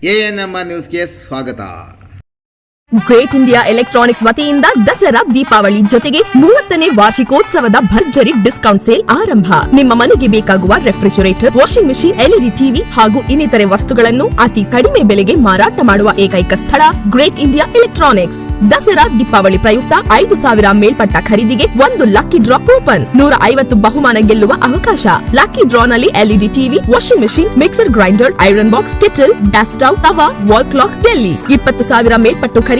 ANMR ನ್ಯೂಸ್ಗೆ ಸ್ವಾಗತ. Great India electronics ವತಿಯಿಂದ ದಸರಾ ದೀಪಾವಳಿ ಜೊತೆಗೆ 30ನೇ ವಾರ್ಷಿಕೋತ್ಸವದ ಭರ್ಜರಿ ಡಿಸ್ಕೌಂಟ್ ಸೇಲ್ ಆರಂಭ. ನಿಮ್ಮ ಮನೆಗೆ ಬೇಕಾಗುವ refrigerator, washing machine, LED TV ಹಾಗೂ ಇನ್ನಿತರೆ ವಸ್ತುಗಳನ್ನು ಅತಿ ಕಡಿಮೆ ಬೆಲೆಗೆ ಮಾರಾಟ ಮಾಡುವ ಏಕೈಕ ಸ್ಥಳ great India electronics. Dasara Deepavali ಪ್ರಯುಕ್ತ 5,000 ಮೇಲ್ಪಟ್ಟ ಖರೀದಿಗೆ 1 ಲಕ್ಕಿ ಡ್ರಾ ಕೂಪನ್, 150 ಬಹುಮಾನ ಗೆಲ್ಲುವ ಅವಕಾಶ. ಲಕ್ಕಿ ಡ್ರಾನಲ್ಲಿ LED TV, washing machine, mixer grinder, iron box, kettle, gas stove, tawa, wall clock ಡೆಲ್ಲಿ. 20,000 ಮೇಲ್ಪಟ್ಟು ಖರೀದಿಗೆ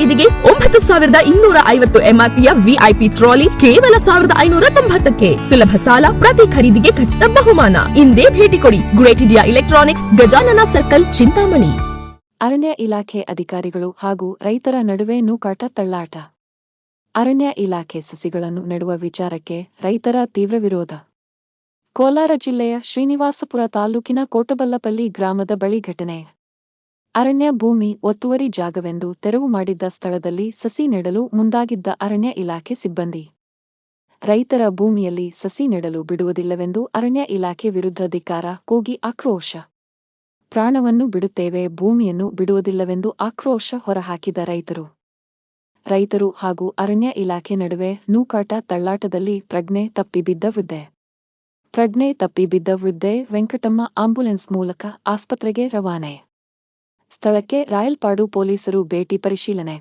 9,250 ಎಂಆರ್ಪಿಯ ವಿಐಪಿ ಟ್ರಾಲಿ ಕೇವಲ 1,590ಕ್ಕೆ. ಸುಲಭ ಸಾಲ, ಪ್ರತಿ ಖರೀದಿಗೆ ಖಚಿತ ಬಹುಮಾನ. ಇಂದೇ ಭೇಟಿ ಕೊಡಿ great India electronics, Gajanana circle, Chintamani. ಅರಣ್ಯ ಇಲಾಖೆ ಅಧಿಕಾರಿಗಳು ಹಾಗೂ ರೈತರ ನಡುವೆ ನೂಕಾಟ ತಳ್ಳಾಟ. ಅರಣ್ಯ ಇಲಾಖೆ ಸಸಿಗಳನ್ನು ನೆಡುವ ವಿಚಾರಕ್ಕೆ ರೈತರ ತೀವ್ರ ವಿರೋಧ. ಕೋಲಾರ ಜಿಲ್ಲೆಯ ಶ್ರೀನಿವಾಸಪುರ ತಾಲೂಕಿನ ಕೋಟಬಲ್ಲಪಲ್ಲಿ ಗ್ರಾಮದ ಬಳಿ ಘಟನೆ. ಅರಣ್ಯ ಭೂಮಿ ಒತ್ತುವರಿ ಜಾಗವೆಂದು ತೆರವು ಮಾಡಿದ್ದ ಸ್ಥಳದಲ್ಲಿ ಸಸಿ ನೆಡಲು ಮುಂದಾಗಿದ್ದ ಅರಣ್ಯ ಇಲಾಖೆ ಸಿಬ್ಬಂದಿ ರೈತರ ಭೂಮಿಯಲ್ಲಿ ಸಸಿ ನೆಡಲು ಬಿಡುವುದಿಲ್ಲವೆಂದು ಅರಣ್ಯ ಇಲಾಖೆ ವಿರುದ್ಧ ಧಿಕ್ಕಾರ ಕೂಗಿ ಆಕ್ರೋಶ. ಪ್ರಾಣವನ್ನು ಬಿಡುತ್ತೇವೆ, ಭೂಮಿಯನ್ನು ಬಿಡುವುದಿಲ್ಲವೆಂದು ಆಕ್ರೋಶ ಹೊರಹಾಕಿದ ರೈತರು ಹಾಗೂ ಅರಣ್ಯ ಇಲಾಖೆ ನಡುವೆ ನೂಕಾಟ ತಳ್ಳಾಟದಲ್ಲಿ ಪ್ರಜ್ಞೆ ತಪ್ಪಿ ಬಿದ್ದ ವೃದ್ಧೆ ವೆಂಕಟಮ್ಮ ಆಂಬ್ಯುಲೆನ್ಸ್ ಮೂಲಕ ಆಸ್ಪತ್ರೆಗೆ ರವಾನೆ. ಸ್ಥಳಕ್ಕೆ ರಾಯಲ್ಪಾಡು ಪೊಲೀಸರು ಭೇಟಿ ಪರಿಶೀಲನೆ.